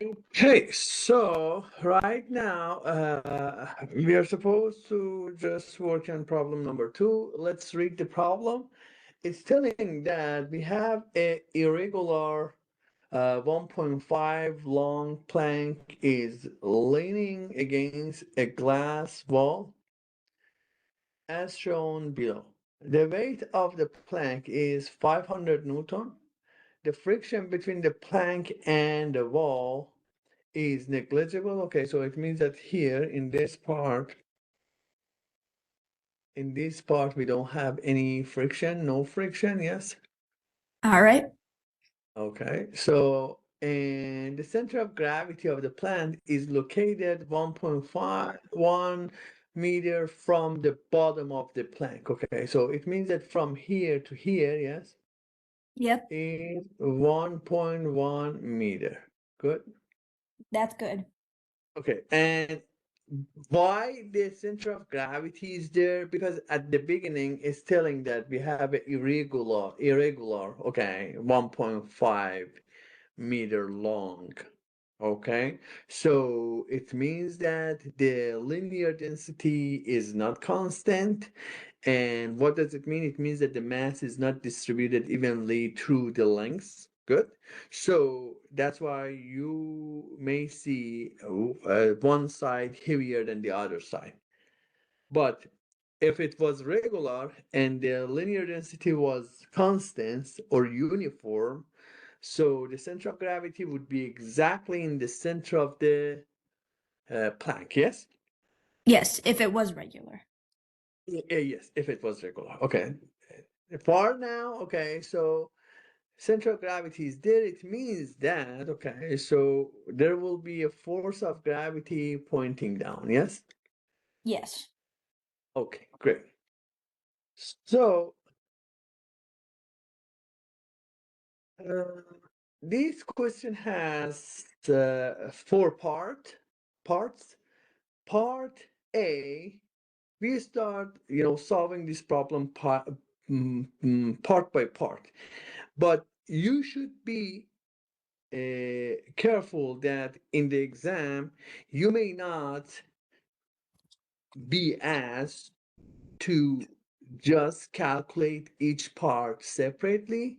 Okay, so right now we are supposed to just work on problem number 2. Let's read the problem. It's telling that we have a irregular 1.5 long plank is leaning against a glass wall as shown below. The weight of the plank is 500 Newton. The friction between the plank and the wall is negligible. Okay, so it means that here in this part, we don't have any friction, no friction, yes? All right. Okay, so, and the center of gravity of the plant is located 1.51 meter from the bottom of the plank. Okay, so it means that from here to here, yes, Yep. is 1.1 meter. Good. That's good. Okay, and why the center of gravity is there? Because at the beginning it's telling that we have an irregular, okay, 1.5 meter long. Okay, so it means that the linear density is not constant. And what does it mean? It means that the mass is not distributed evenly through the lengths. Good. So that's why you may see one side heavier than the other side. But if it was regular and the linear density was constant or uniform, so the center of gravity would be exactly in the center of the plank, yes? Yes, if it was regular. Yes, if it was regular. Okay. For now, okay, so center of gravity is there. It means that, okay, so there will be a force of gravity pointing down, yes? Yes. Okay, great. So, uh, this question has four parts. Part A, we start, solving this problem part by part. But you should be careful that in the exam, you may not be asked to just calculate each part separately,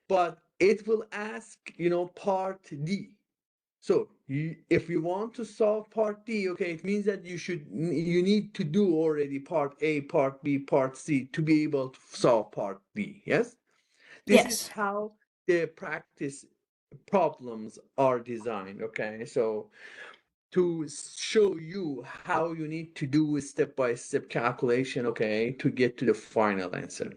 but it will ask, part D. So if you want to solve part D, okay, it means that you need to do already part A, part B, part C to be able to solve part D. Yes, this is Yes. how the practice problems are designed. Okay, so to show you how you need to do a step-by-step calculation, okay, to get to the final answer.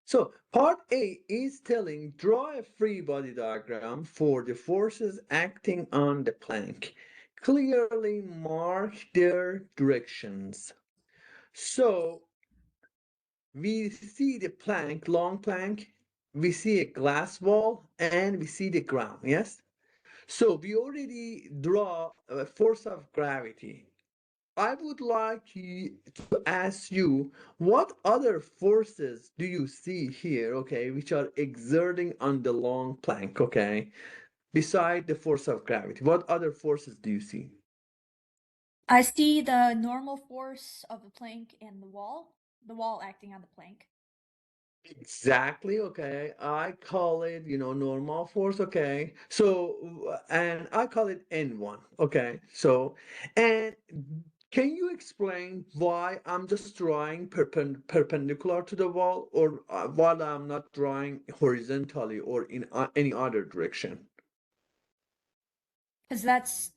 So part A is telling draw a free body diagram for the forces acting on the plank. Clearly mark their directions. So we see the plank, long plank, we see a glass wall, and we see the ground, yes? So we already draw a force of gravity. I would like to ask you, what other forces do you see here, okay, which are exerting on the long plank, okay, beside the force of gravity? What other forces do you see? I see the normal force of the plank and the wall acting on the plank. Exactly, okay. I call it, normal force, okay. So, and I call it N1, okay. So, and can you explain why I'm just drawing perpendicular to the wall, or while I'm not drawing horizontally or in any other direction? Because that's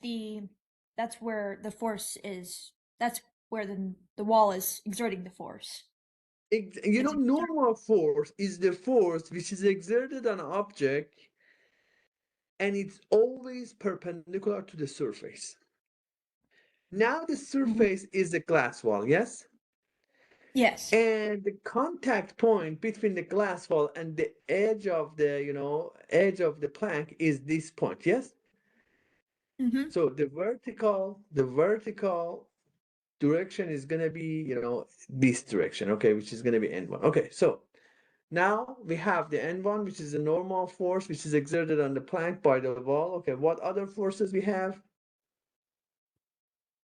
where the force is. That's where the wall is exerting the force. It's exerting. Normal force is the force which is exerted on an object and it's always perpendicular to the surface. Now the Mhm. surface is the glass wall, yes? Yes. And the contact point between the glass wall and the edge of the, edge of the plank is this point, yes? Mm-hmm. So the vertical direction is gonna be, this direction, okay, which is gonna be N1. Okay, so Now we have the N1, which is a normal force, which is exerted on the plank by the wall. Okay, what other forces we have?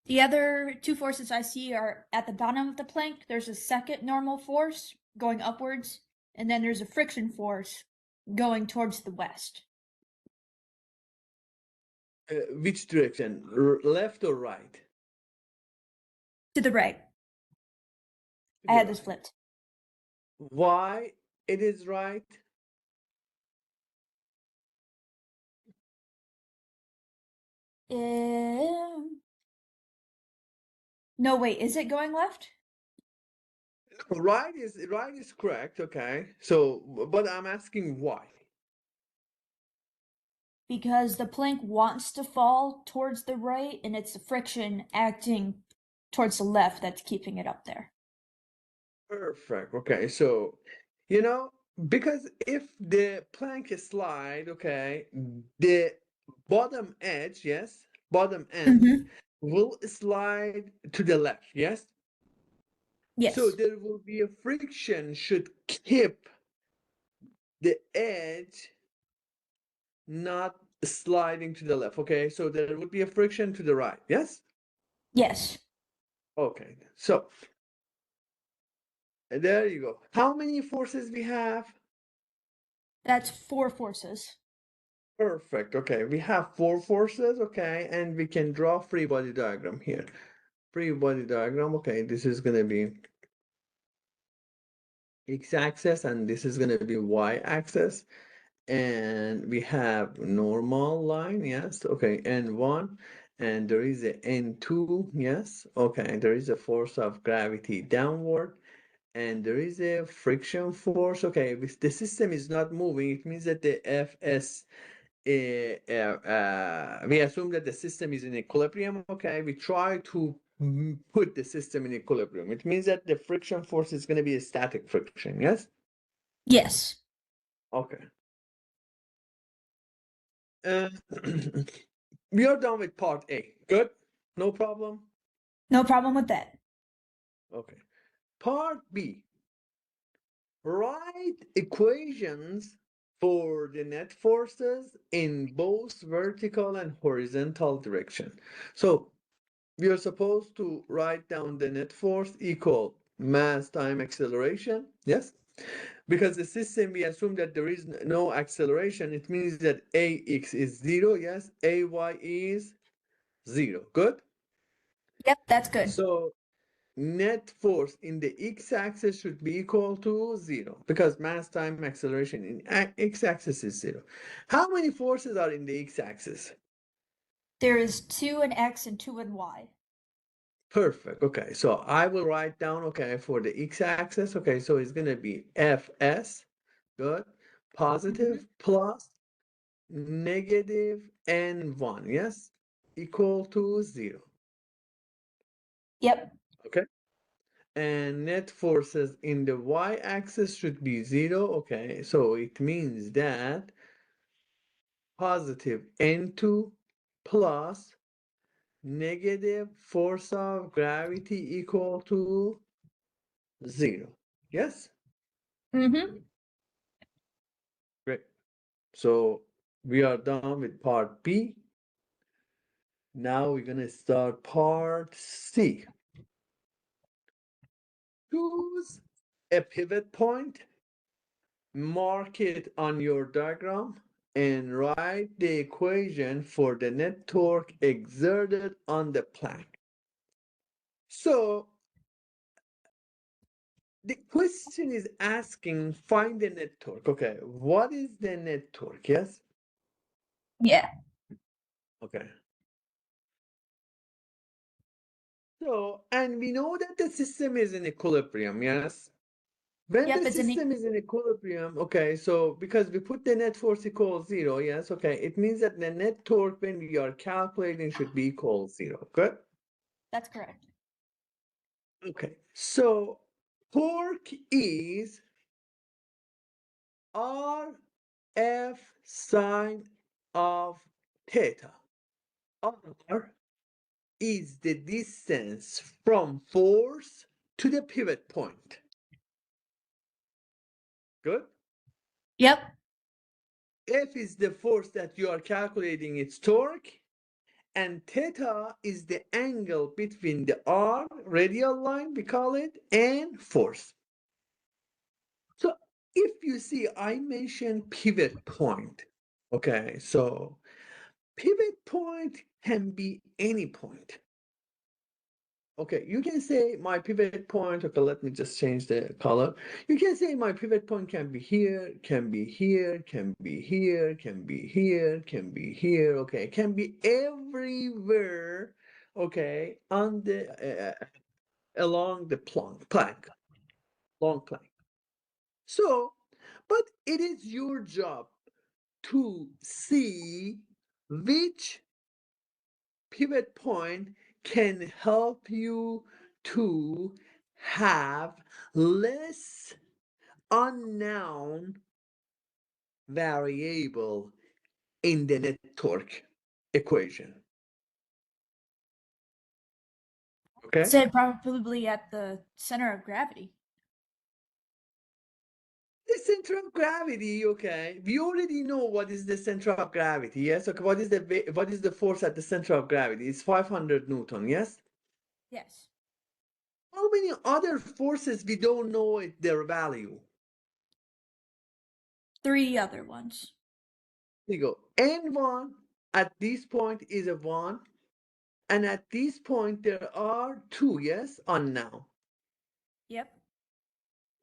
The other two forces I see are at the bottom of the plank. There's a second normal force going upwards, and then there's a friction force going towards the west. Which direction? Left or right? To the right. To I the had this right. flipped. Why it is right? No, wait, is it going left? Right is correct, okay. So, but I'm asking why. Because the plank wants to fall towards the right, and it's the friction acting towards the left that's keeping it up there. Perfect. Okay, so you know, because if the plank is slide, okay, the bottom edge, yes, bottom end Mm-hmm. will slide to the left, yes. So Yes. there will be a friction should keep the edge not sliding to the left. Okay, so there would be a friction to the right, yes. Yes. Okay, so there you go. How many forces we have? That's four forces. Perfect. Okay, we have four forces. Okay, and we can draw free body diagram here. Free body diagram. Okay, this is gonna be x-axis and this is gonna be y-axis. And we have normal line, yes. Okay, N1, and there is a N2, yes. Okay, there is a force of gravity downward, and there is a friction force. Okay, if the system is not moving, it means that the Fs we assume that the system is in equilibrium. Okay, we try to put the system in equilibrium. It means that the friction force is going to be a static friction. Yes. Yes. Okay. Uh, we are done with part A. Good. No problem. No problem with that. Okay. Part B. Write equations for the net forces in both vertical and horizontal direction. So we are supposed to write down the net force equal mass time acceleration. Yes. Because the system, we assume that there is no acceleration. It means that AX is 0. Yes. AY is 0. Good. Yep, that's good. So net force in the x-axis should be equal to 0 because mass time acceleration in x-axis is 0. How many forces are in the x-axis? There is two in X and two in Y. Perfect. Okay, so I will write down, okay, for the x-axis, okay, so it's going to be Fs, good, Mm-hmm. positive plus negative N1, yes, equal to 0. Yep. Okay. And net forces in the y-axis should be 0. Okay, so it means that positive N2 plus negative force of gravity equal to 0. Yes? Mm-hmm. Great. So we are done with part B. Now we're going to start part C. Choose a pivot point, mark it on your diagram, and write the equation for the net torque exerted on the plank. So the question is asking find the net torque. Okay, what is the net torque? Yes? Yeah. Okay. So, and we know that the system is in equilibrium, yes? When the Yep, it's an system is in equilibrium, okay, so because we put the net force equals 0, yes, okay, it means that the net torque when we are calculating should be equal 0. Good? That's correct. Okay, so torque is RF sine of theta. R is the distance from force to the pivot point. Good. Yep. F is the force that you are calculating its torque, and theta is the angle between the R, radial line, we call it, and force. So if you see, I mentioned pivot point. Okay, so pivot point can be any point. Okay, you can say my pivot point. Okay, let me just change the color. You can say my pivot point can be here, can be here, can be here, can be here, can be here. Okay, can be everywhere. Okay, on the along the plank, long plank. So, but it is your job to see which pivot point can help you to have less unknown variable in the net torque equation. Okay? Say probably at the center of gravity. The center of gravity, okay. We already know what is the center of gravity, yes? Okay, what is the force at the center of gravity? It's 500 Newton, yes? Yes. How many other forces we don't know their value? 3 other ones. You go N1 at this point is a 1, and at this point there are 2, yes, unknown. Yep.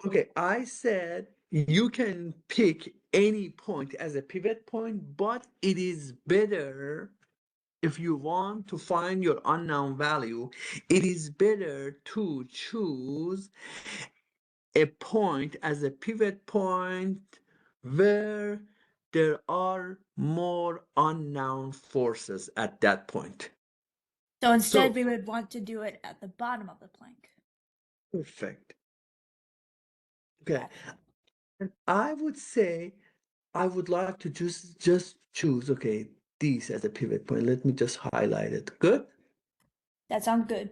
Okay, I said you can pick any point as a pivot point, but it is better if you want to find your unknown value, it is better to choose a point as a pivot point where there are more unknown forces at that point. So instead, So, we would want to do it at the bottom of the plank. perfect. Okay. Gotcha. And I would say I would like to just choose, okay, these as a pivot point. Let me just highlight it. Good? That sounds good.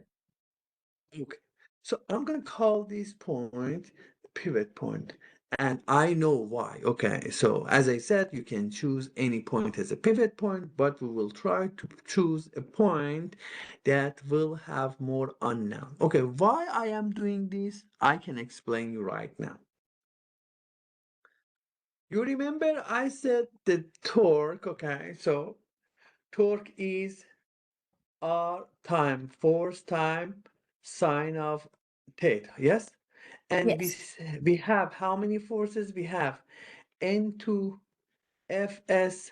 Okay. So I'm going to call this point pivot point, and I know why. Okay. So as I said, you can choose any point as a pivot point, but we will try to choose a point that will have more unknown. Okay. Why I am doing this, I can explain you right now. You remember I said the torque, okay? So torque is R time force time sine of theta, yes? And Yes. we have how many forces? We have N2 Fs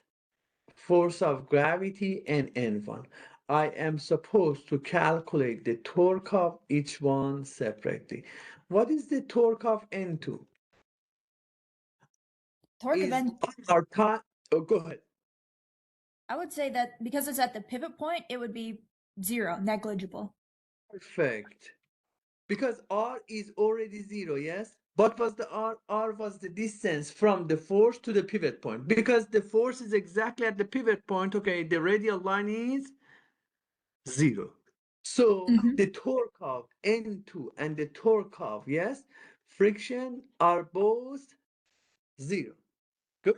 force of gravity and N1. I am supposed to calculate the torque of each one separately. What is the torque of N2? Torque Is event. our time, oh, go ahead. I would say that because it's at the pivot point, it would be 0, negligible. Perfect. Because R is already 0, yes? What was the R? R was the distance from the force to the pivot point. Because the force is exactly at the pivot point, okay, the radial line is 0. So Mm-hmm. the torque of N2 and the torque of, yes, friction are both 0. Good.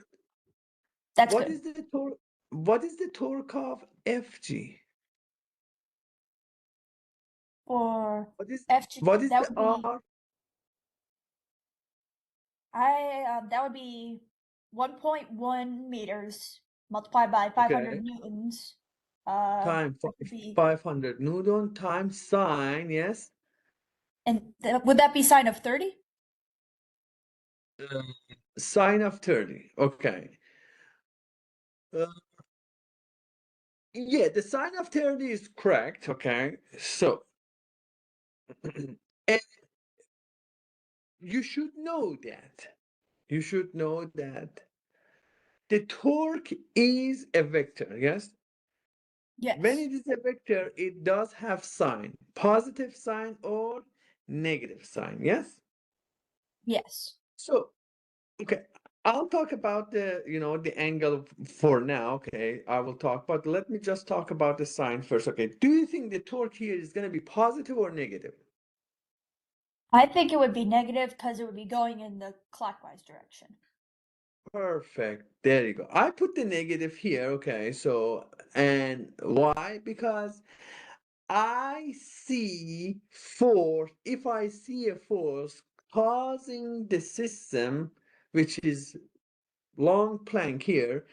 That's What good. is the torque? What is the torque of FG? For What is FG, what is that the would be R? that would be 1.1 meters multiplied by 500 Okay. newtons. Time That would be 500 Newton times sine, yes? would that be sine of 30? Uh, Sine of 30. Okay. Uh, yeah, the sine of 30 is correct. Okay. So, and you should know that. You should know that the torque is a vector. Yes. When Yes. it is a vector, it does have sign, positive sign or negative sign. Yes. Yes. So, okay, I'll talk about the angle for now. Okay, I will talk, but let me just talk about the sign first. Okay, do you think the torque here is going to be positive or negative? I think it would be negative because it would be going in the clockwise direction. Perfect. There you go. I put the negative here. Okay. So, and why? Because I see force, if I see a force causing the system, which is long plank here,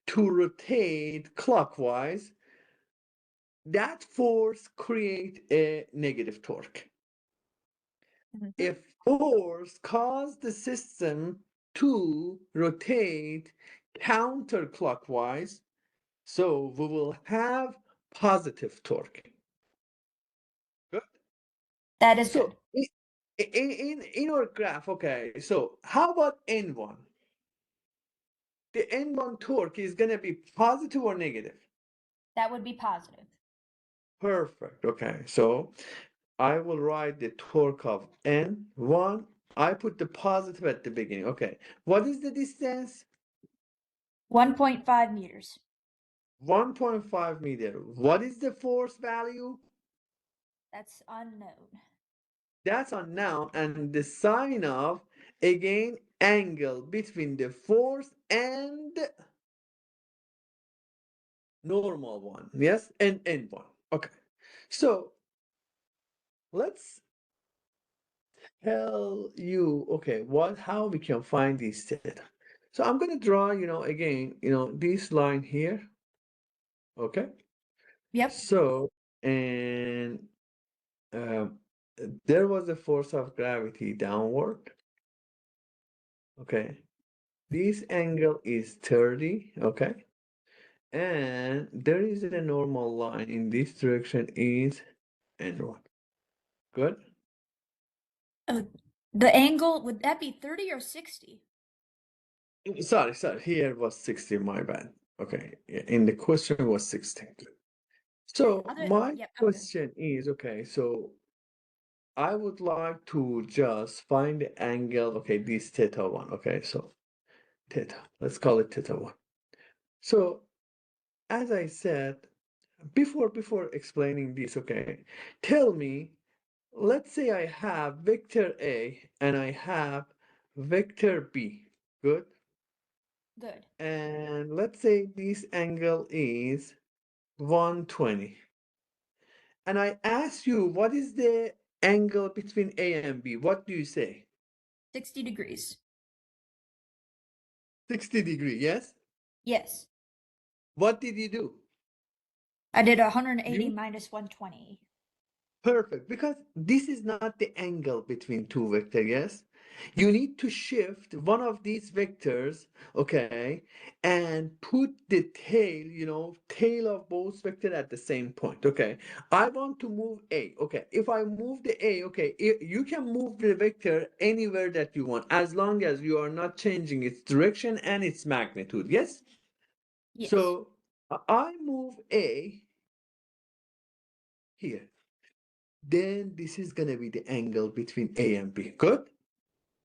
to rotate clockwise, that force create a negative torque. Mm-hmm. If force cause the system to rotate counterclockwise, so we will have positive torque. Good. That is good. So in our graph, okay, so how about N1? The N1 torque is gonna be positive or negative? That would be positive. Perfect. Okay, so I will write the torque of N1. I put the positive at the beginning. Okay, what is the distance? 1.5 meters. 1.5 meter. What is the force value? That's unknown. That's unknown. And the sign of, again, angle between the force and normal one. Yes, and N1. Okay, so let's tell you, okay, how we can find these theta. So I'm going to draw, again, this line here. Okay, Yep. so, and um, there was a force of gravity downward. Okay, this angle is 30. Okay, and there is a normal line in this direction is N1. Good. Oh, the angle, would that be 30 or 60? Sorry, here was 60, my bad. Okay, in the question was 60. So my Yep, I'm good. question is, okay, so I would like to just find the angle, okay, this theta one, okay, so theta, let's call it theta one. So as I said, before explaining this, okay, tell me, let's say I have vector A and I have vector B, good? Good. And let's say this angle is 120. And I ask you, what is the angle between A and B? What do you say? 60 degrees. 60 degree, yes? Yes. What did you do? I did 180 You minus 120. perfect, because this is not the angle between two vectors, yes? You need to shift one of these vectors, okay, and put the tail, tail of both vector at the same point, okay? I want to move A, okay? If I move the A, okay, you can move the vector anywhere that you want, as long as you are not changing its direction and its magnitude, yes? Yes. So I move A here. Then this is gonna be the angle between A and B. Good?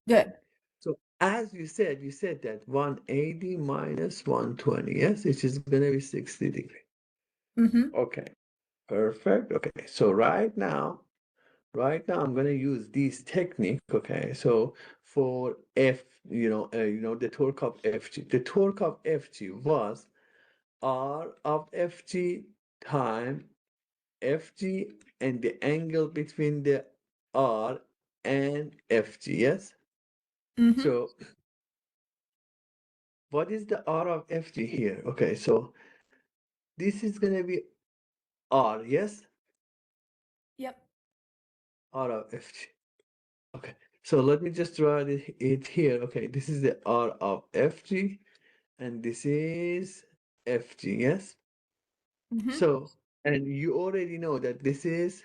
Good. So as you said that 180 minus 120, yes, which is gonna be 60 degree. Mm-hmm. Okay, perfect. Okay, so right now I'm gonna use this technique. Okay, so for F, the torque of Fg. The torque of Fg was R of Fg time Fg and the angle between the R and Fg, yes? Mm-hmm. So what is the R of Fg here? Okay, so this is gonna be R, yes? Yep. R of Fg. Okay, so let me just draw it here. Okay, this is the R of Fg and this is Fg, yes? Mm-hmm. So, and you already know that this is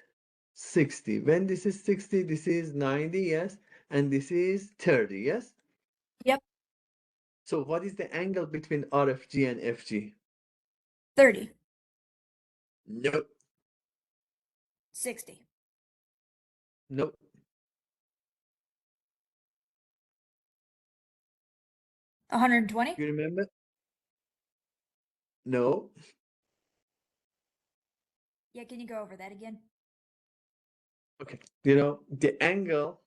60. When this is 60, this is 90, yes? And this is 30, yes? Yep. So what is the angle between RFG and FG? 30. Nope, 60. nope. 120? You remember? No. Yeah, can you go over that again? Okay. The angle.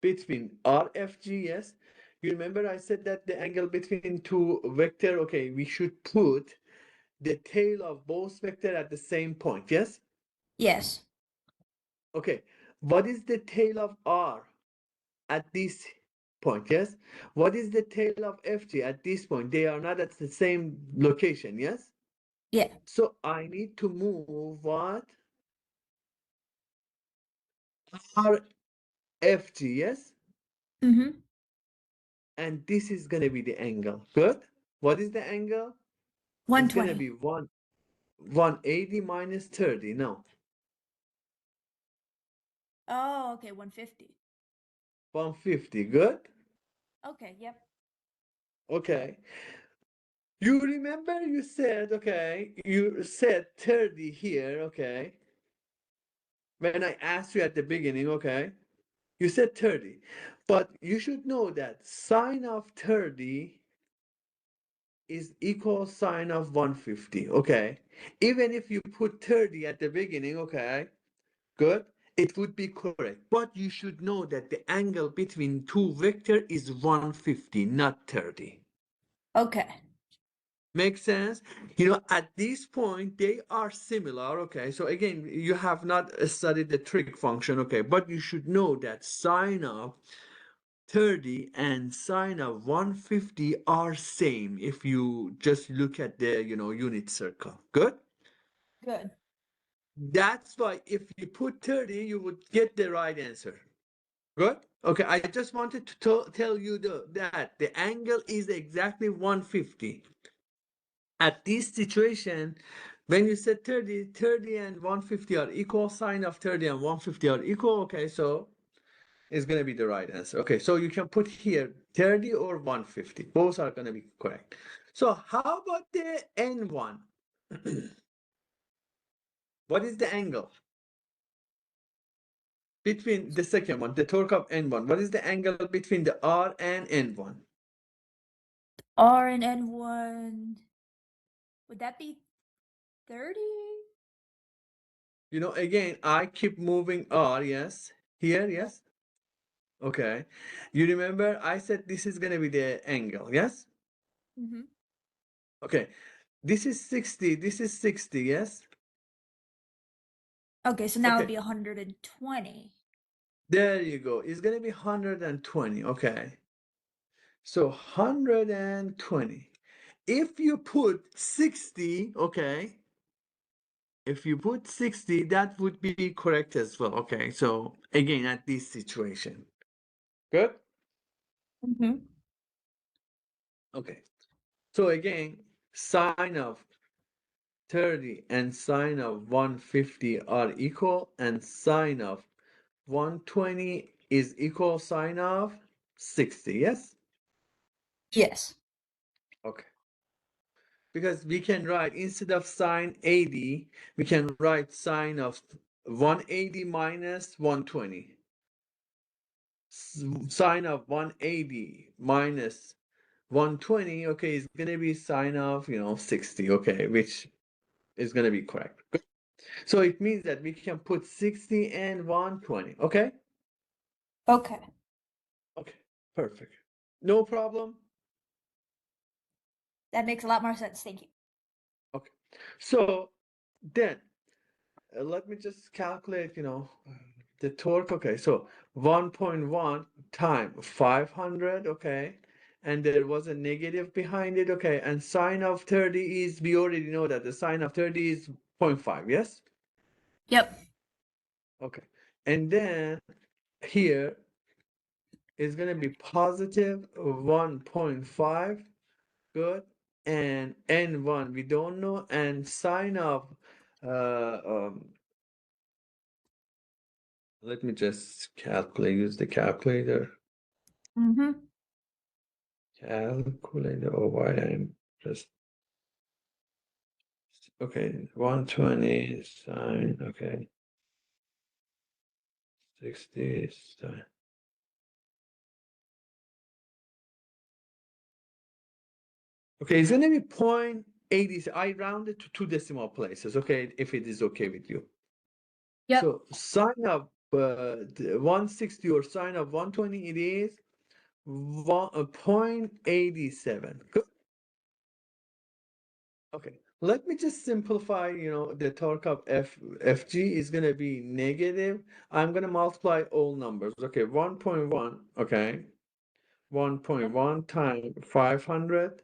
between RFG, yes. You remember I said that the angle between two vector, okay, we should put the tail of both vector at the same point, yes? Yes. Okay, what is the tail of R at this point, yes? What is the tail of FG at this point? They are not at the same location, yes? Yeah. So I need to move what? RFG, yes? Mm-hmm. And this is gonna be the angle. Good. What is the angle? It's gonna 120. be 180 minus 30. No, Oh, okay, 150. 150. Good. Okay, yep. Okay. You remember you said, okay, you said 30 here, okay. When I asked you at the beginning, okay, you said 30. But you should know that sine of 30 is equal sine of 150, okay? Even if you put 30 at the beginning, okay, good, it would be correct. But you should know that the angle between two vector is 150, not 30. Okay. Make sense? You know, at this point, they are similar, okay? So again, you have not studied the trig function, okay? But you should know that sine of 30 and sine of 150 are same if you just look at the, unit circle. Good? Good. That's why if you put 30, you would get the right answer. Good? Okay, I just wanted to tell you that the angle is exactly 150. At this situation, when you said 30, 30 and 150 are equal, sine of 30 and 150 are equal, okay, so it's going to be the right answer. Okay, so you can put here 30 or 150. Both are going to be correct. So how about the N1? What is the angle between the second one, the torque of N1? What is the angle between the R and N1? R and N1. Would that be 30? Again, I keep moving R, yes. Here, Yep. yes. Okay. You remember I said this is going to be the angle, yes? Mm-hmm. Okay. This is 60, this is 60, yes? Okay, so now it'll Okay. be 120. There you go. It's going to be 120. Okay. So 120. If you put 60, okay, if you put 60, that would be correct as well. Okay. So again, at this situation. Good? Mm-hmm. Okay. So again, sine of 30 and sine of 150 are equal, and sine of 120 is equal sine of 60, yes? Yes. Okay. Because we can write, instead of sine 80, we can write sine of 180 minus 120. Sine of 180 minus 120, okay, is going to be sine of, 60, okay, which is going to be correct. Good. So it means that we can put 60 and 120, okay? Okay. Okay, perfect. No problem. That makes a lot more sense. Thank you. Okay, so then let me just calculate, the torque. Okay, so 1.1 time 500, okay, and there was a negative behind it, okay, and sine of 30 is, we already know that the sine of 30 is 0.5, yes? Yep. Okay, and then here is going to be positive 1.5. Good. And N1 we don't know, and sine of uh let me just use the calculator. Mm-hmm. Calculator, oh why I'm just okay, 120 sine, okay, 60 sine. Okay, it's gonna be 0.80. I rounded to two decimal places, okay, if it is okay with you. Yep. So sine of but 160 or sine of 120, it is 0.87. Good. Okay, let me just simplify, the torque of FG is going to be negative. I'm going to multiply all numbers. Okay, 1.1, okay, Yep. 1.1 times 500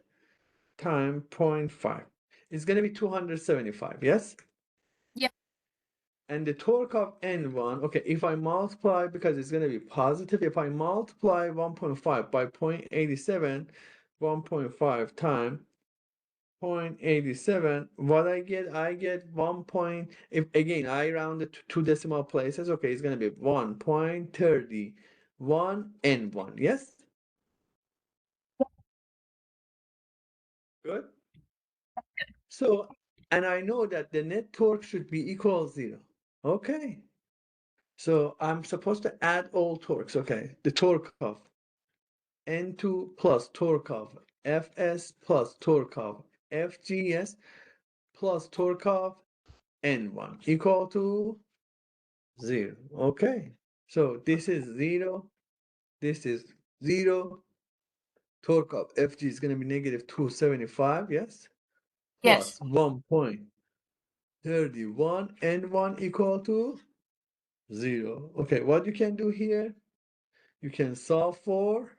times zero point 0.5. It's going to be 275, yes? Yep. And the torque of N1, okay, if I multiply, because it's going to be positive, if I multiply 1.5 by 0.87, 1.5 times 0.87, what I get 1 point, if again I round it to two decimal places, okay, it's going to be 1.31 N1, yes? Good. So, and I know that the net torque should be equal 0. Okay. So I'm supposed to add all torques. Okay. The torque of N2 plus torque of Fs plus torque of Fgs plus torque of N1 equal to 0. Okay. So this is 0. This is 0. Torque of Fg is going to be negative 275. Yes. Yes. Plus 1.31 N1 equal to 0. Okay. What you can do here? You can solve for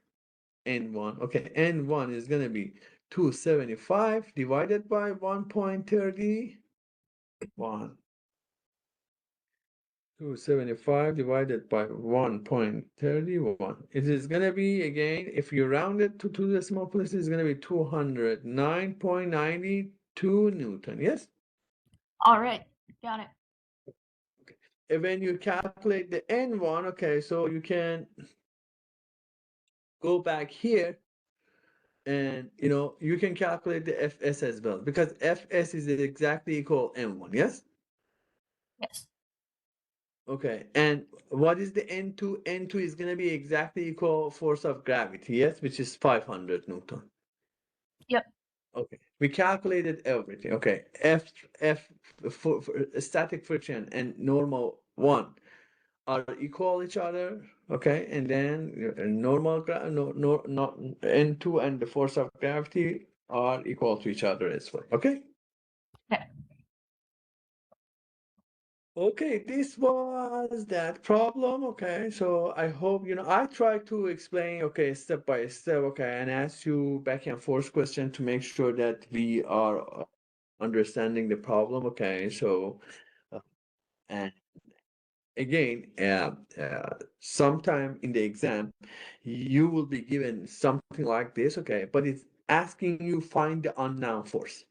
N1. Okay, N1 is going to be 275 divided by 1.31. 275 divided by 1.31. It is going to be, again, if you round it to two decimal places, it's going to be 209.92 Newton. Yes? All right. Got it. Okay. And when you calculate the N1, okay, so you can go back here and you can calculate the Fs as well, because Fs is exactly equal N1, yes? Yes. Okay, and what is the N2? N2 is going to be exactly equal force of gravity, yes, which is 500 Newton. Yep. Okay, we calculated everything. Okay, F for static friction and normal one are equal each other. Okay, and then normal no, not N2 and the force of gravity are equal to each other as well. Okay. Okay. Okay, this was that problem. Okay, so I hope, I try to explain, okay, step by step, okay, and ask you back and forth question to make sure that we are understanding the problem. Okay, so, and again, sometime in the exam, you will be given something like this, okay, but it's asking you find the unknown force.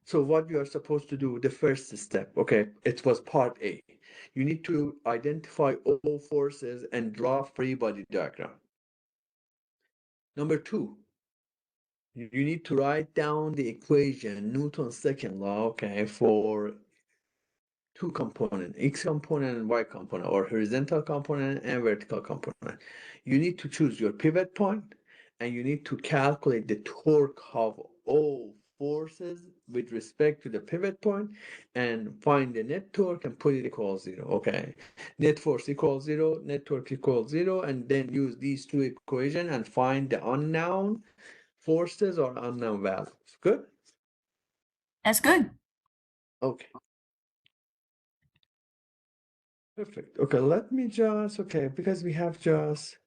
So what you are supposed to do, the first step, okay, it was part A. You need to identify all forces and draw free body diagram. Number two, you need to write down the equation, Newton's second law, okay, for two component, X component and Y component, or horizontal component and vertical component. You need to choose your pivot point, and you need to calculate the torque of all forces with respect to the pivot point, and find the net torque and put it equals 0. Okay, net force equals 0, net torque equals 0, and then use these two equations and find the unknown forces or unknown values. Good. That's good. Okay. Perfect. Okay, let me just, okay, because we have just,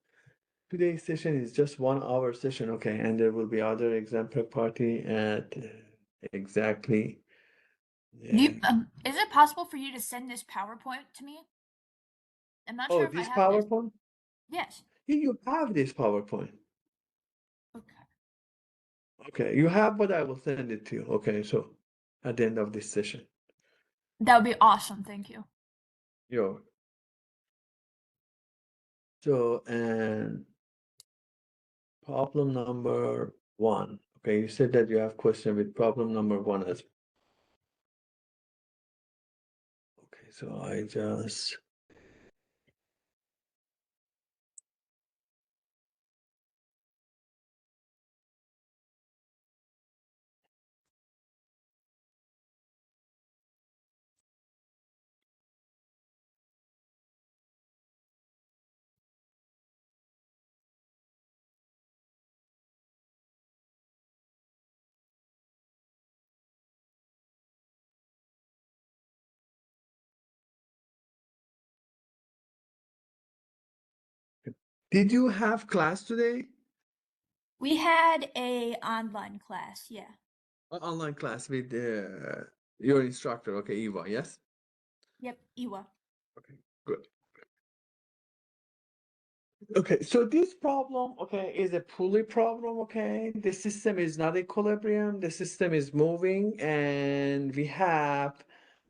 today's session is just 1 hour session, okay, and there will be other exam prep party at exactly, yeah. Is it possible for you to send this PowerPoint to me? I'm not Oh, sure if I this have this. PowerPoint? Yes. Yeah, you have this PowerPoint. Okay. Okay, you have, but I will send it to you. Okay, so at the end of this session. That would be awesome. Thank you. Yo. So, and problem number 1. Okay, you said that you have question with problem number 1 as well. Okay, so I just Did you have class today? We had a online class, yeah. Online class with your instructor, okay, Eva, yes? Yep, Iwa. Okay, good. Okay, so this problem, okay, is a pulley problem, okay? The system is not equilibrium, the system is moving, and we have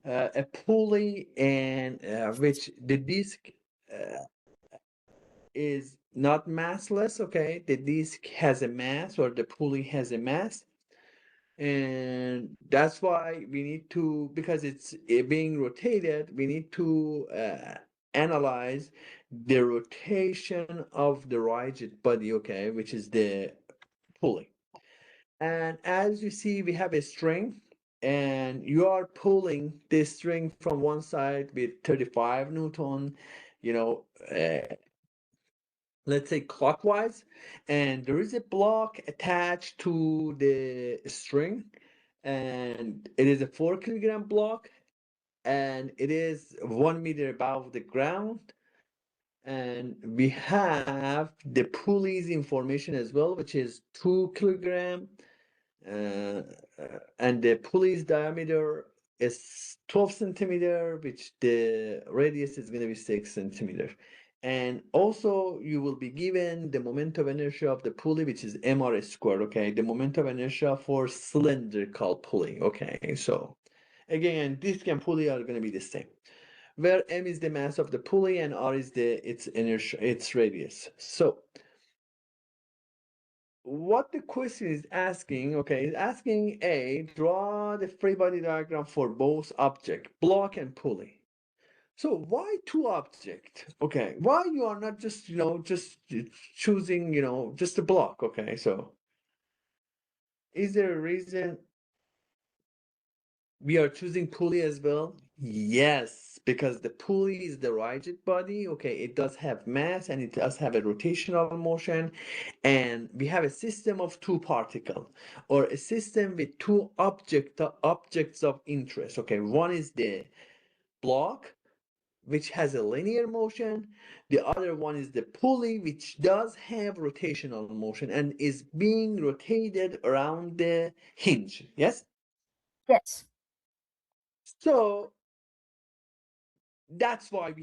a pulley and which the disk uh, is not massless, okay? The disk has a mass or the pulley has a mass, and that's why we need to, because it's being rotated, we need to analyze the rotation of the rigid body, okay, which is the pulley. And as you see, we have a string, and you are pulling this string from one side with 35 Newton, you know, let's say clockwise, and there is a block attached to the string, and it is a 4 kilogram block, and it is 1 meter above the ground. And we have the pulleys information as well, which is 2 kilogram, uh, and the pulley's diameter is 12 centimeter, which the radius is going to be 6 centimeter. And also you will be given the moment of inertia of the pulley, which is mr squared, okay? The moment of inertia for cylindrical pulley, okay? So again, disk and pulley are going to be the same, where m is the mass of the pulley and r is its inertia, its radius. So what the question is asking, okay, is asking A, draw the free body diagram for both object, block and pulley. So why two object? Okay, why you are not just, just choosing, just a block, okay? So is there a reason we are choosing pulley as well? Yes, because the pulley is the rigid body. Okay, it does have mass and it does have a rotational motion. And we have a system of two particle, or a system with two objects of interest. Okay, one is the block, which has a linear motion. The other one is the pulley, which does have rotational motion and is being rotated around the hinge. Yes? Yes. So that's why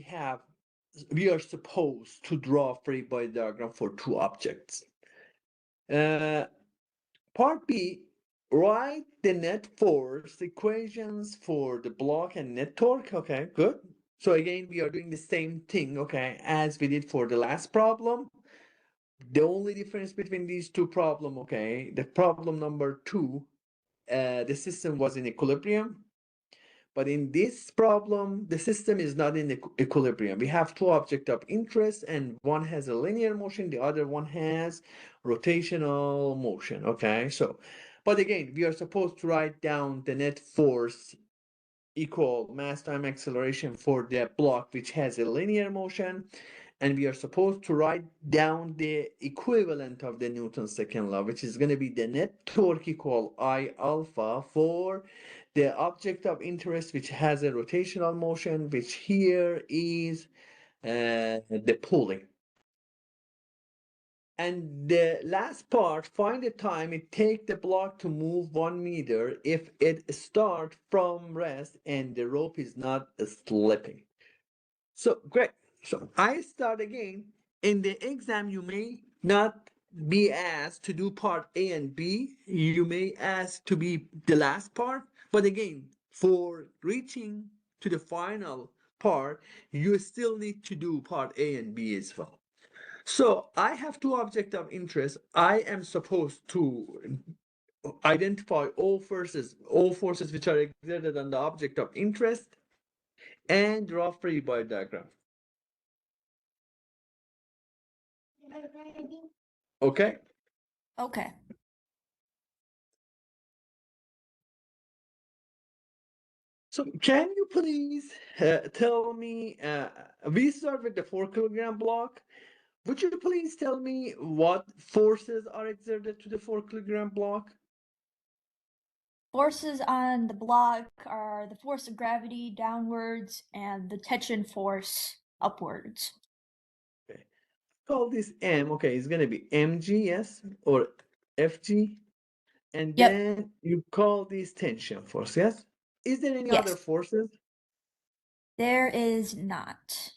we are supposed to draw a free body diagram for two objects. Uh, Part B, write the net force equations for the block and net torque. Okay, good. So again, we are doing the same thing, okay, as we did for the last problem. The only difference between these two problems, okay, the problem number two, the system was in equilibrium. But in this problem, the system is not in equilibrium. We have two objects of interest, and one has a linear motion, the other one has rotational motion. Okay, so, but again, we are supposed to write down the net force equal mass time acceleration for the block which has a linear motion, and we are supposed to write down the equivalent of the Newton's second law, which is going to be the net torque equal I alpha for the object of interest which has a rotational motion, which here is the pulley. And the last part, find the time it take the block to move 1 meter if it start from rest and the rope is not slipping. So great. So I start again. In the exam, you may not be asked to do part A and B. You may ask to be the last part. But again, for reaching to the final part, you still need to do part A and B as well. So I have two objects of interest. I am supposed to identify all forces which are exerted on the object of interest, and draw free body diagram. Okay. Okay. So can you please tell me, we start with the 4 kilogram block. Would you please tell me what forces are exerted to the 4 kilogram block? Forces on the block are the force of gravity downwards and the tension force upwards. Okay. call this M, okay, it's gonna be mg, yes, or fg, and Yep. then you call this tension force, yes? Is there any other Yes. forces? There is not.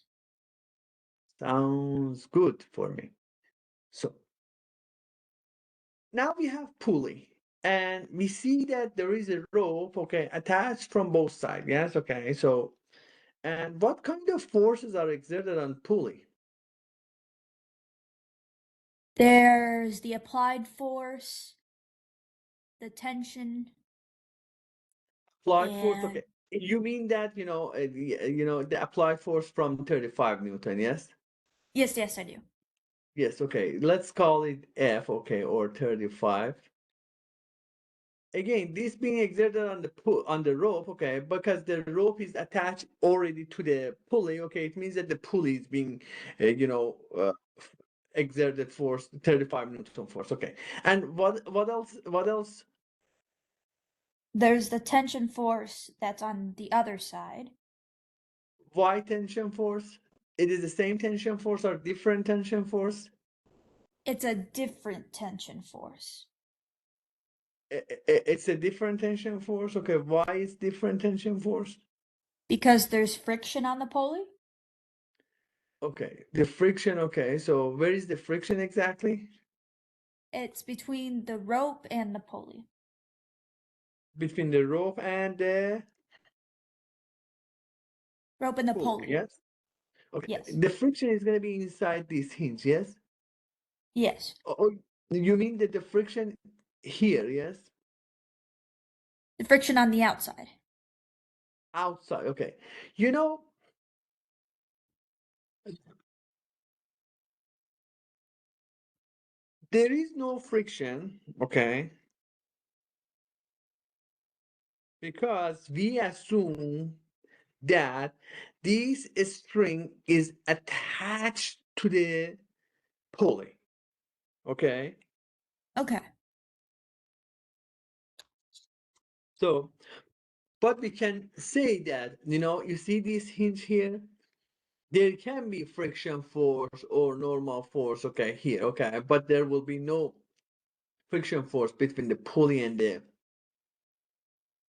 Sounds good for me. So now we have pulley, and we see that there is a rope, okay, attached from both sides, yes, okay, so, and what kind of forces are exerted on pulley? There's the applied force, the tension, Applied force, okay. and You mean that, the applied force from 35 Newton, yes? yes, yes, I do. Yes, okay. Let's call it F, okay, or 35. Again, this being exerted on the rope, okay, because the rope is attached already to the pulley, okay, it means that the pulley is being, exerted force 35 Newton force, okay. And what else? What else? There's the tension force that's on the other side. Why tension force? It is the same tension force or different tension force? It's a different tension force It's a different tension force. Okay, why is different tension force? because there's friction on the pulley. Okay, the friction. Okay, so where is the friction exactly? It's between the rope and the pulley. Between the rope and the Rope and the pulley. pulley. Yes. Okay, Yes. the friction is gonna be inside this hinge. Yes. Yes. Oh, you mean that the friction here? Yes. The friction on the outside. Outside. Okay. You know, there is no friction. Okay, because we assume that this string is attached to the pulley. Okay. Okay. So, but we can say that, you see this hinge here? There can be friction force or normal force, okay, here, okay, but there will be no friction force between the pulley and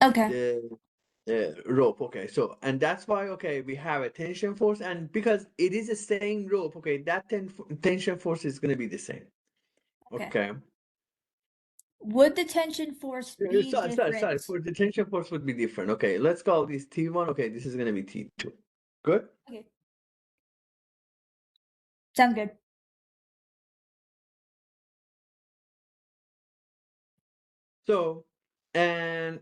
Okay. the rope, okay. So, and that's why, okay, we have a tension force, and because it is the same rope, okay, that tension force is going to be the same, Okay. okay. Would the tension force be Sorry. different? For the tension force would be different. Okay, let's call this T1. Okay, this is gonna be T2. Good. Okay. Sounds good. So, and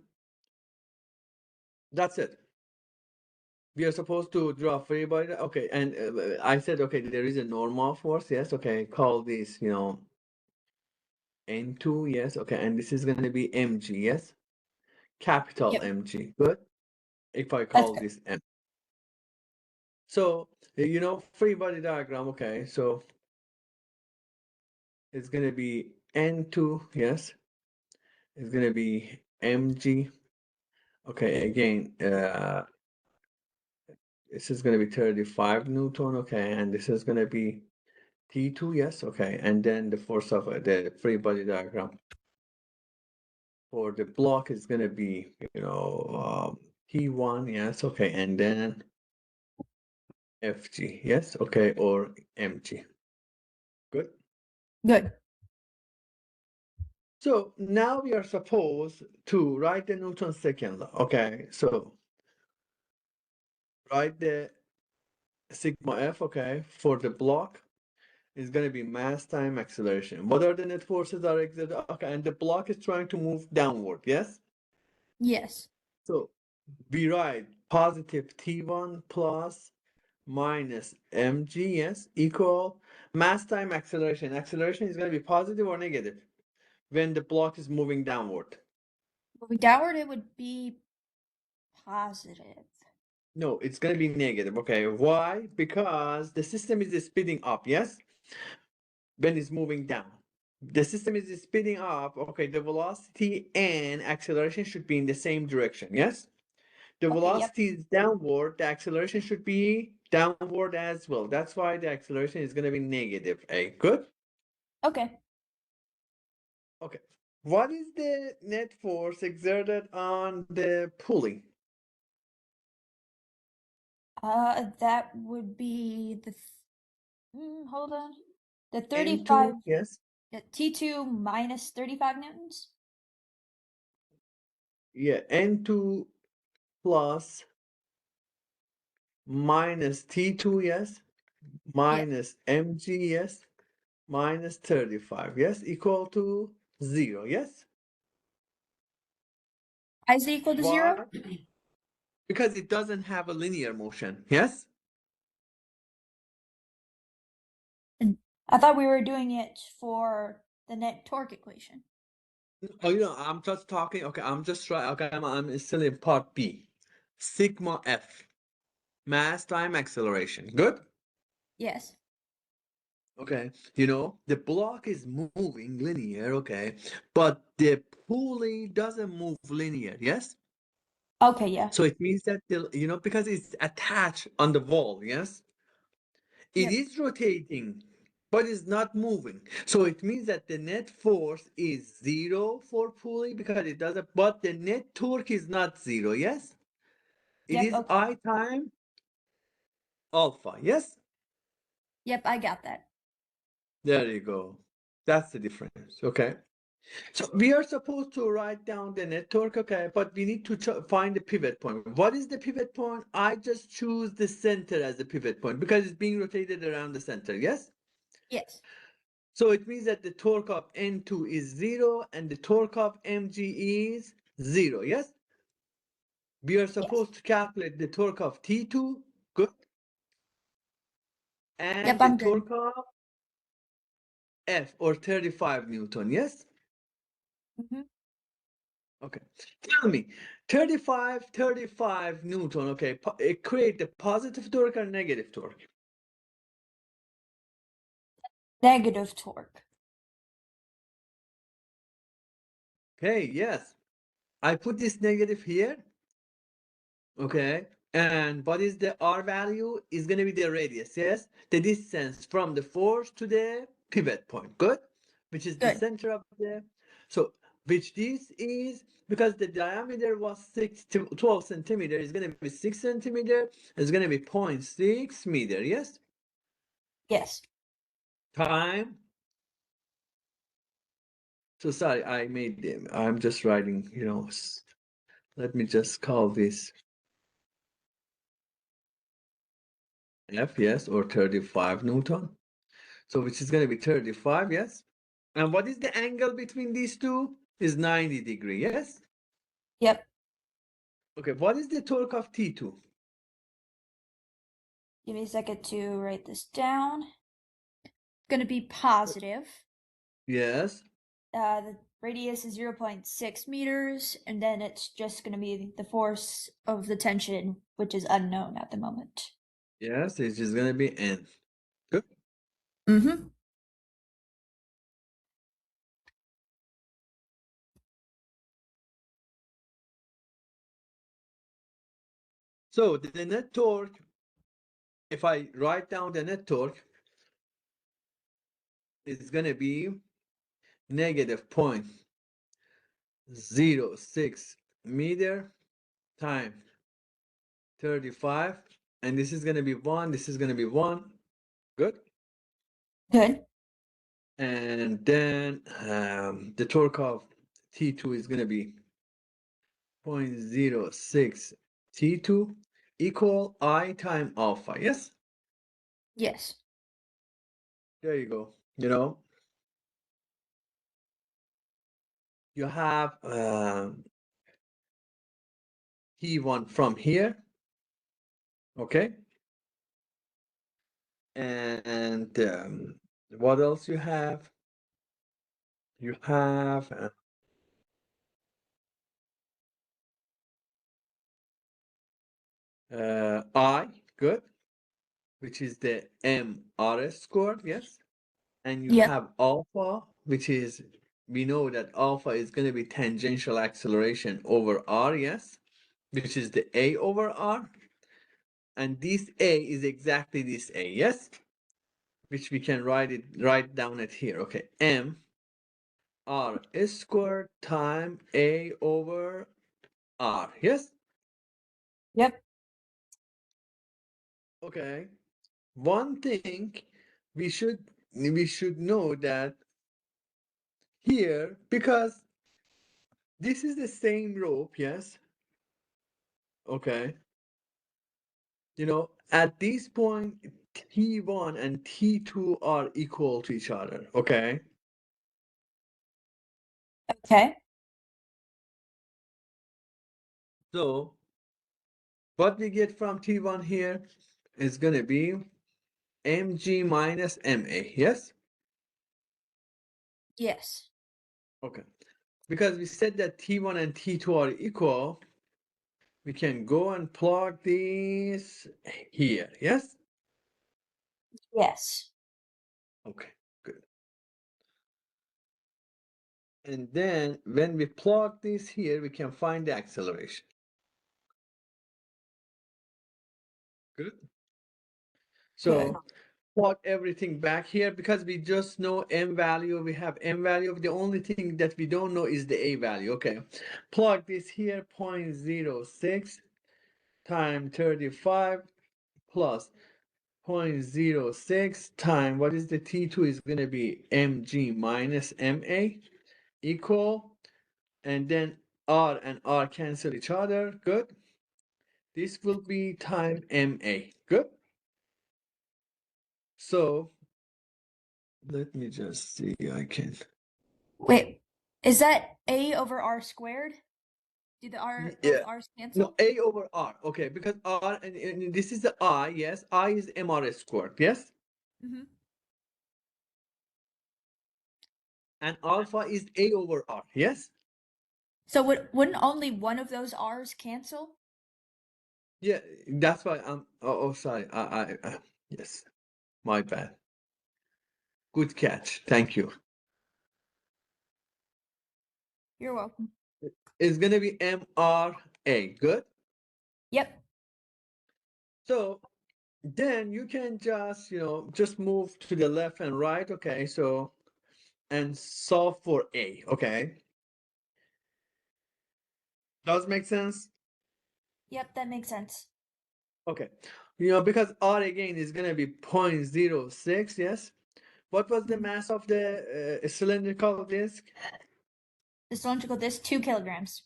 that's it. We are supposed to draw free body. Okay, and I said, okay, there is a normal force. Yes. Okay, call this, N2. Yes. Okay, and this is gonna be mg. Yes, capital Yep. Mg. Good. If I That's call good. this M. So, free body diagram. Okay, so it's gonna be N2. Yes. It's gonna be mg. Okay, again, this is gonna be 35 Newton, okay, and this is gonna be T2, yes, okay, and then the force of the free body diagram for the block is gonna be, T1, yes, okay, and then Fg, yes, okay, or mg. Good. Good. So now we are supposed to write the Newton's second law. Okay, so write the sigma F, okay, for the block is going to be mass time acceleration. What are the net forces are exerted? Okay, and the block is trying to move downward, yes? Yes. So we write positive T1 plus minus mg, yes, equal mass time acceleration. Acceleration is going to be positive or negative when the block is moving downward. Moving downward, it would be positive. No, it's going to be negative. Okay, why? Because the system is speeding up, yes? When it's moving down. The system is speeding up. Okay, the velocity and acceleration should be in the same direction. Yes. The Okay, yep. velocity is downward, the acceleration should be downward as well. That's why the acceleration is going to be negative a. Good? Okay. Okay. What is the net force exerted on the pulley? That would be hold on. The 35, N2, yes. T2 minus 35 newtons? Yeah, N2 plus minus T2, yes. Yep. Minus mg, yes. Minus 35, yes. Equal to 0, yes. I is equal to 0? Why? Because it doesn't have a linear motion, yes. And I thought we were doing it for the net torque equation. Oh, I'm just talking. Okay, I'm just trying. Okay, I'm still in part B. Sigma F, mass time acceleration. Good. Yes. Okay, the block is moving linear. Okay, but the pulley doesn't move linear. Yes. Okay, yeah. So it means that because it's attached on the wall. Yes. It Yep. is rotating, but it's not moving. So it means that the net force is 0 for pulley because it doesn't, but the net torque is not 0, yes? It Yep, is okay. I time alpha, yes? Yep, I got that. There you go. That's the difference, okay? So we are supposed to write down the net torque, okay, but we need to find the pivot point. What is the pivot point? I just choose the center as the pivot point because it's being rotated around the center, yes? Yes. So it means that the torque of N2 is 0 and the torque of mg is 0, yes? We are Yes. supposed to calculate the torque of T2, good, Yep, and the I'm good. torque of F or 35 Newton, yes? Mm-hmm. Okay. Tell me, 35 Newton, okay, create the positive torque or negative torque? Negative torque. Okay, yes. I put this negative here. Okay. And what is the R value? Is going to be the radius, yes? The distance from the force to the pivot point. Good. Which is the Good. center of the. So, which this is because the diameter was 12 centimeter, is going to be 6 centimeter. It's going to be 0.6 meter, yes? Yes. Time. So, sorry, I'm just writing, let me just call this F, yes, or 35 Newton. So which is going to be 35, yes? And what is the angle between these two? Is 90 degree, yes? Yep. Okay, what is the torque of T2? Give me a second to write this down. Gonna be positive. Yes, The radius is 0.6 meters, and then it's just gonna be the force of the tension, which is unknown at the moment. yes, it's just going to be N. Good. Mm-hmm. So the net torque, if I write down the net torque, is going to be negative 0.06 meter time 35. And this is going to be 1, this is going to be 1. Good. Good. And then the torque of T2 is going to be 0.06 T2 equal I time alpha. Yes, Yes. there you go. You have T1 from here, okay? And what else you have? You have I, good, which is the MRS squared, yes? And you Yep. have alpha, which is, we know that alpha is going to be tangential acceleration over r, yes? which is the A over R, and this A is exactly this A, yes? Which we can write down it here. Okay, M R squared time A over R, yes? Yep. Okay. One thing we should know that here, because this is the same rope, yes? Okay. At this point, T1 and T2 are equal to each other, okay? Okay. So what we get from T1 here is gonna be mg minus ma, yes? Yes. Okay. Because we said that T1 and T2 are equal, we can go and plug these here, yes? Yes. Okay, good. And then when we plug this here, we can find the acceleration. Good. Good. So plug everything back here because we just know m value. We have m value. The only thing that we don't know is the a value. Okay. Plug this here, 0.06 times 35 plus 0.06 times, what is the T2 is going to be mg minus ma equal, and then r and r cancel each other. Good. This will be time ma. Good. So let me just see. I can. Wait, is that A over R squared? Do both Yeah. R's No, cancel? a over r. Okay, because r and this is the I. Yes, I is mr squared. Yes, Mm-hmm. and alpha is a over r. Yes. So wouldn't only one of those R's cancel? Yeah, that's why I'm. Oh, sorry. Yes, my bad. Good catch. Thank you. You're welcome. It's gonna be mra. Good. Yep. So then you can just move to the left and right. Okay. So and solve for a. Okay. Does make sense? Yep, that makes sense. Okay. Because R again is going to be 0.06, yes? What was the Mhm. mass of the cylindrical disc? The cylindrical disc, 2 kilograms.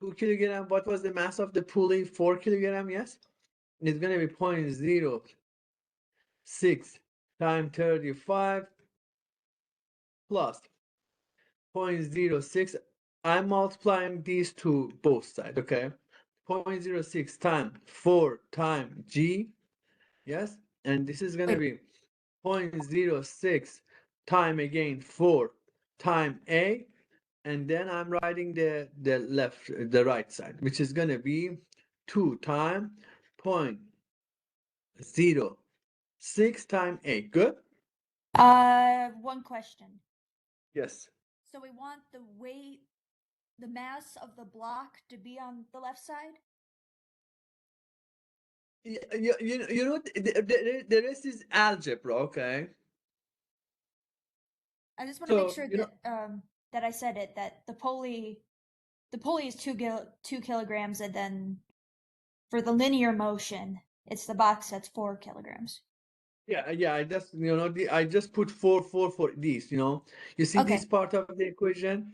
2 kilogram. What was the mass of the pulley? 4 kilogram, yes? It's going to be 0.06 times 35 plus 0.06. I'm multiplying these to both sides, okay? 0.06 times 4 times G, yes? And this is going to Wait, be 0.06 time again 4 time a, and then I'm writing the right side, which is going to be 2 time 0.06 time a. Good. one question. Yes. So we want the mass of the block to be on the left side? The rest is algebra. Okay. I just want to make So sure that I said it, that the pulley is 2 kilograms, and then for the linear motion, it's the box that's 4 kilograms. yeah, I just put 4 for these. You see this Okay. part of the equation.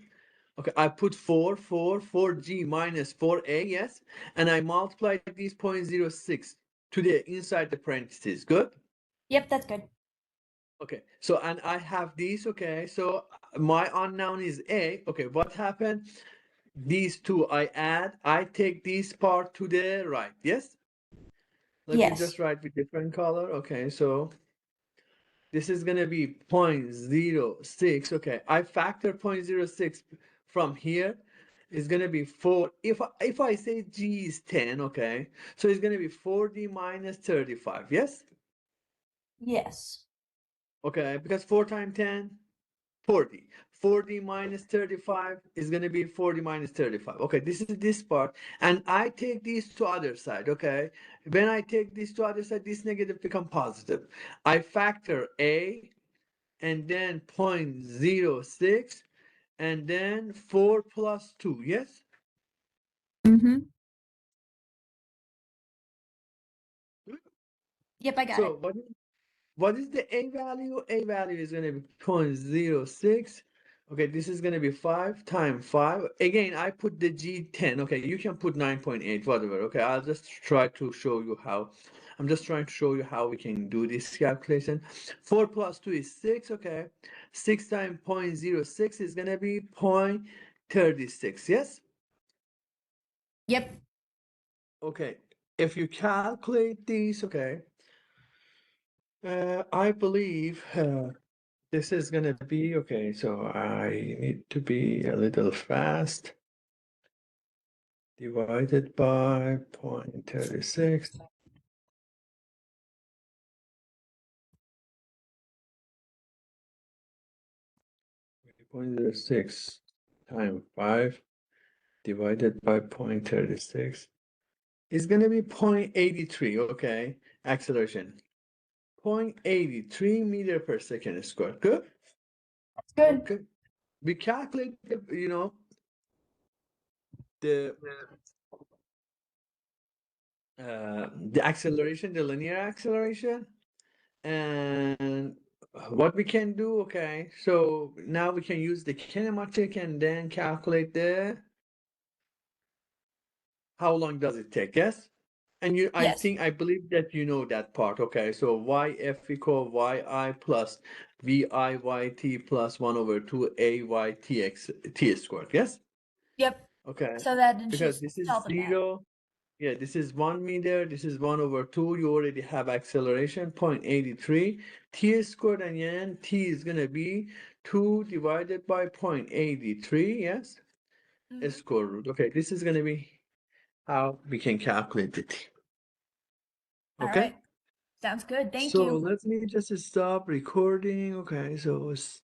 Okay, I put 4G minus 4a, yes, and I multiplied these 0.06 to the inside the parentheses. Good. Yep, that's good. Okay, so and I have these. Okay, so my unknown is a. Okay, what happened? These two I add. I take this part to the right. Yes. Let me Yes. just write with different color. Okay, so this is gonna be 0.06. Okay, I factor 0.06 from here. It's gonna be 4. If I say G is 10, okay, so it's gonna be 4D minus 35. Yes. Yes. Okay, because 4 times 10, 40. 40 minus 35 is going to be 40 minus 35. Okay, this is this part. And I take these to other side, okay? When I take this to other side, this negative become positive. I factor A and then 0.06 and then 4 plus 2, yes? Mm-hmm. Yep, I got So it. what is the A value? A value is going to be 0.06. Okay, this is going to be 5 times 5. Again, I put the G10. Okay, you can put 9.8, whatever. Okay, I'll just try to show you how. I'm just trying to show you how we can do this calculation. 4 plus 2 is 6. Okay, 6 times 0.06 is going to be 0.36. Yes? Yep. Okay, if you calculate these, okay, I believe this is gonna be okay. So I need to be a little fast. Divided by 0.36. 0.06 times 5 divided by 0.36 is gonna be 0.83. Okay, acceleration 0.83 meter per second squared. Good. That's good. Okay. We calculate, the the acceleration, the linear acceleration, and what we can do, okay, so now we can use the kinematic and then calculate the how long does it take, yes? And Yes. I believe that you know that part, okay? So yf equal yi plus viyt plus 1 over 2 aytx t squared, yes? Yep. Okay, So that it's because just this is solving that. 0. Yeah, this is 1 meter. This is 1 over 2. You already have acceleration, 0.83. T squared, and then T is going to be 2 divided by 0.83. Yes? Mm-hmm. Square root. Okay, this is going to be how we can calculate it. All Okay? right. Sounds good. Thank So you. let me just stop recording. Okay, so